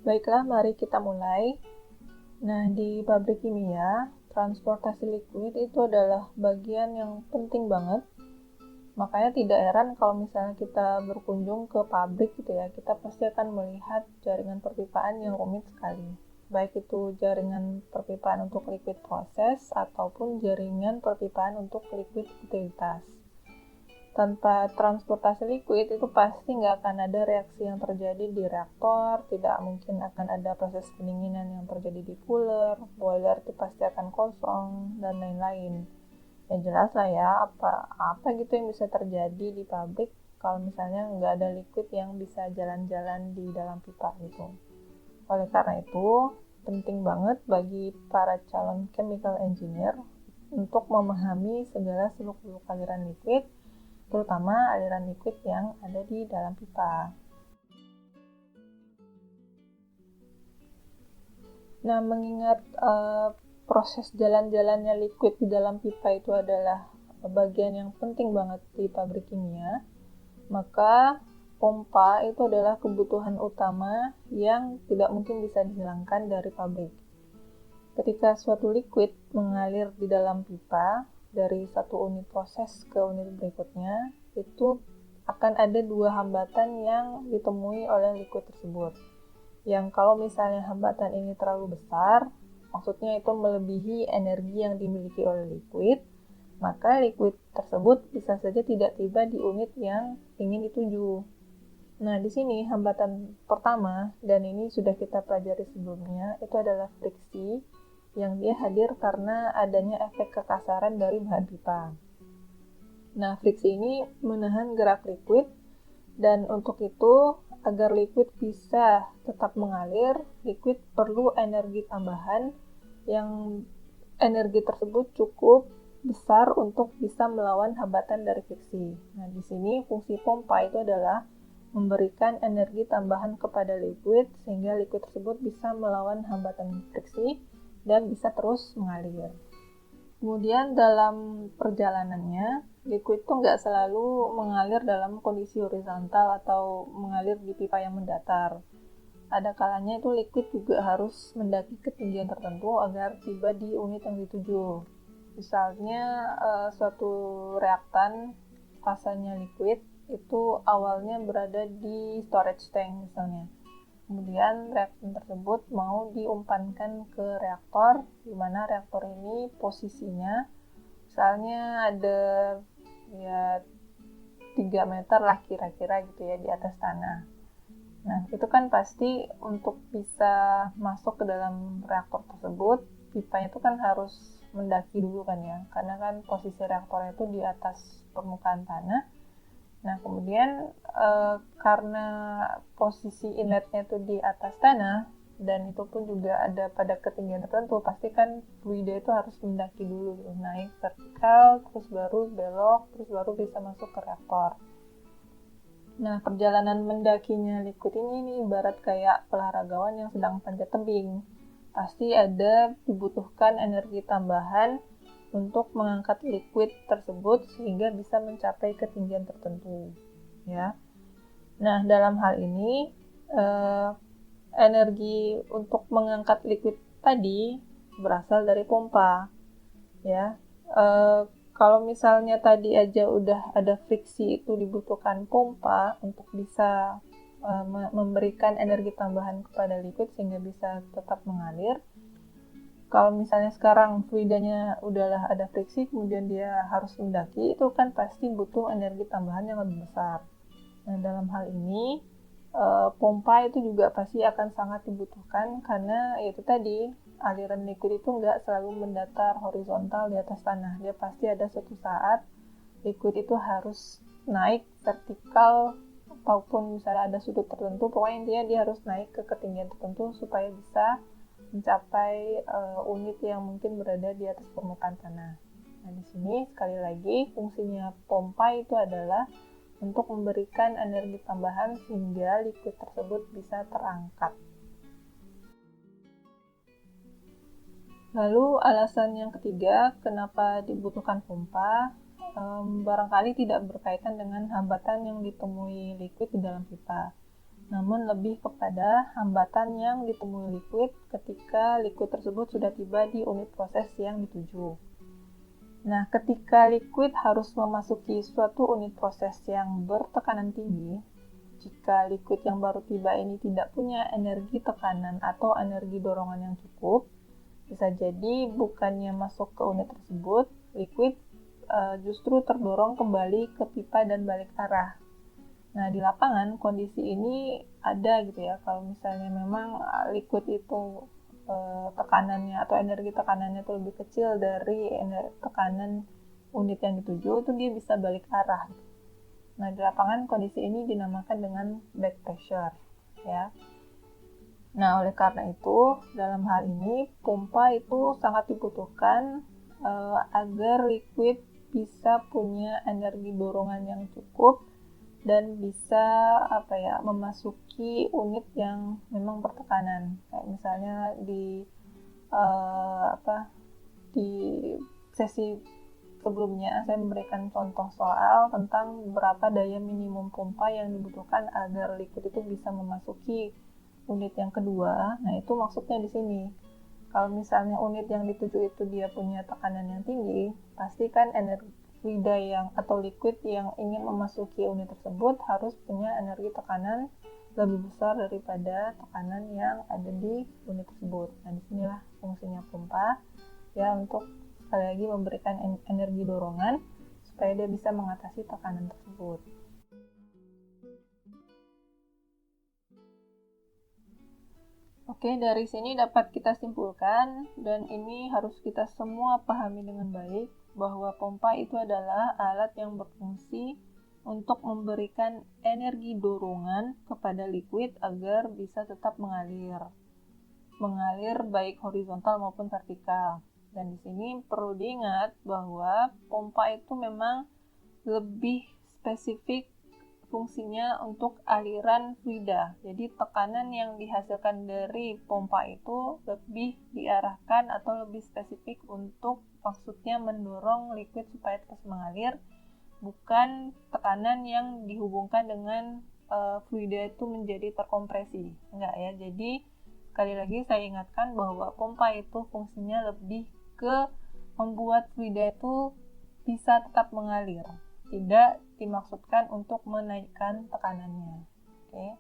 Baiklah, mari kita mulai. Nah, di pabrik kimia, transportasi liquid itu adalah bagian yang penting banget. Makanya tidak heran kalau misalnya kita berkunjung ke pabrik gitu ya, kita pasti akan melihat jaringan perpipaan yang rumit sekali. Baik itu jaringan perpipaan untuk liquid proses ataupun jaringan perpipaan untuk liquid utilitas. Tanpa transportasi liquid itu pasti nggak akan ada reaksi yang terjadi di reaktor, tidak mungkin akan ada proses pendinginan yang terjadi di cooler, boiler itu pasti akan kosong, dan lain-lain. Ya jelas lah ya, apa gitu yang bisa terjadi di pabrik kalau misalnya nggak ada liquid yang bisa jalan-jalan di dalam pipa gitu. Oleh karena itu, penting banget bagi para calon chemical engineer untuk memahami segala seluk-beluk aliran liquid, terutama aliran liquid yang ada di dalam pipa. Nah, mengingat proses jalan-jalannya liquid di dalam pipa itu adalah bagian yang penting banget di pabrik kimia, maka pompa itu adalah kebutuhan utama yang tidak mungkin bisa dihilangkan dari pabrik. Ketika suatu liquid mengalir di dalam pipa dari satu unit proses ke unit berikutnya, itu akan ada dua hambatan yang ditemui oleh liquid tersebut. Yang kalau misalnya hambatan ini terlalu besar, maksudnya itu melebihi energi yang dimiliki oleh liquid, maka liquid tersebut bisa saja tidak tiba di unit yang ingin dituju. Nah, di sini hambatan pertama, dan ini sudah kita pelajari sebelumnya, itu adalah friksi, yang dia hadir karena adanya efek kekasaran dari bahan pipa. Nah, friksi ini menahan gerak liquid, dan untuk itu, agar liquid bisa tetap mengalir, liquid perlu energi tambahan yang energi tersebut cukup besar untuk bisa melawan hambatan dari friksi. Nah, di sini fungsi pompa itu adalah memberikan energi tambahan kepada liquid sehingga liquid tersebut bisa melawan hambatan friksi dan bisa terus mengalir. Kemudian dalam perjalanannya, liquid itu nggak selalu mengalir dalam kondisi horizontal atau mengalir di pipa yang mendatar. Ada kalanya itu liquid juga harus mendaki ketinggian tertentu agar tiba di unit yang dituju. Misalnya suatu reaktan fasanya liquid itu awalnya berada di storage tank misalnya. Kemudian reaktan tersebut mau diumpankan ke reaktor, di mana reaktor ini posisinya misalnya ada ya 3 meter lah kira-kira gitu ya di atas tanah. Nah, itu kan pasti untuk bisa masuk ke dalam reaktor tersebut, pipanya itu kan harus mendaki dulu kan ya, karena kan posisi reaktornya itu di atas permukaan tanah. Nah, kemudian karena posisi inletnya itu di atas tanah, dan itu pun juga ada pada ketinggian tertentu, pasti kan fluida itu harus mendaki dulu, naik vertikal, terus baru belok, terus baru bisa masuk ke reaktor. Nah, perjalanan mendakinya liquid ini ibarat kayak olahragawan yang sedang panjat tebing. Pasti ada dibutuhkan energi tambahan untuk mengangkat liquid tersebut sehingga bisa mencapai ketinggian tertentu, ya. Nah, dalam hal ini energi untuk mengangkat liquid tadi berasal dari pompa, ya. Kalau misalnya tadi aja udah ada friksi, itu dibutuhkan pompa untuk bisa memberikan energi tambahan kepada liquid sehingga bisa tetap mengalir. Kalau misalnya sekarang fluidanya udahlah ada friksi, kemudian dia harus mendaki, itu kan pasti butuh energi tambahan yang lebih besar. Nah, dalam hal ini, pompa itu juga pasti akan sangat dibutuhkan karena itu tadi, aliran liquid itu nggak selalu mendatar horizontal di atas tanah. Dia pasti ada suatu saat liquid itu harus naik vertikal ataupun misalnya ada sudut tertentu, pokoknya intinya dia harus naik ke ketinggian tertentu supaya bisa mencapai unit yang mungkin berada di atas permukaan tanah. Nah, di sini sekali lagi fungsinya pompa itu adalah untuk memberikan energi tambahan sehingga liquid tersebut bisa terangkat. Lalu alasan yang ketiga kenapa dibutuhkan pompa, barangkali tidak berkaitan dengan hambatan yang ditemui liquid di dalam pipa. namun lebih kepada hambatan yang ditemui liquid ketika liquid tersebut sudah tiba di unit proses yang dituju. Nah, ketika liquid harus memasuki suatu unit proses yang bertekanan tinggi, jika liquid yang baru tiba ini tidak punya energi tekanan atau energi dorongan yang cukup, bisa jadi bukannya masuk ke unit tersebut, liquid justru terdorong kembali ke pipa dan balik arah. Nah, di lapangan kondisi ini ada gitu ya. Kalau misalnya memang liquid itu tekanannya atau energi tekanannya itu lebih kecil dari tekanan unit yang dituju, itu dia bisa balik arah. Nah, di lapangan kondisi ini dinamakan dengan back pressure, ya. Nah, oleh karena itu, dalam hal ini pompa itu sangat dibutuhkan agar liquid bisa punya energi dorongan yang cukup dan bisa memasuki unit yang memang bertekanan. Kayak misalnya di sesi sebelumnya saya memberikan contoh soal tentang berapa daya minimum pompa yang dibutuhkan agar liquid itu bisa memasuki unit yang kedua. Nah, itu maksudnya di sini. Kalau misalnya unit yang dituju itu dia punya tekanan yang tinggi, pasti kan energi fluida yang atau liquid yang ingin memasuki unit tersebut harus punya energi tekanan lebih besar daripada tekanan yang ada di unit tersebut. Nah, disinilah fungsinya pompa, ya, untuk sekali lagi memberikan energi dorongan supaya dia bisa mengatasi tekanan tersebut. Oke, dari sini dapat kita simpulkan, dan ini harus kita semua pahami dengan baik, bahwa pompa itu adalah alat yang berfungsi untuk memberikan energi dorongan kepada liquid agar bisa tetap mengalir baik horizontal maupun vertikal. Dan di sini perlu diingat bahwa pompa itu memang lebih spesifik fungsinya untuk aliran fluida. Jadi tekanan yang dihasilkan dari pompa itu lebih diarahkan atau lebih spesifik untuk maksudnya mendorong liquid supaya terus mengalir, bukan tekanan yang dihubungkan dengan fluida itu menjadi terkompresi. Enggak ya. Jadi sekali lagi saya ingatkan bahwa pompa itu fungsinya lebih ke membuat fluida itu bisa tetap mengalir, tidak dimaksudkan untuk menaikkan tekanannya. Oke.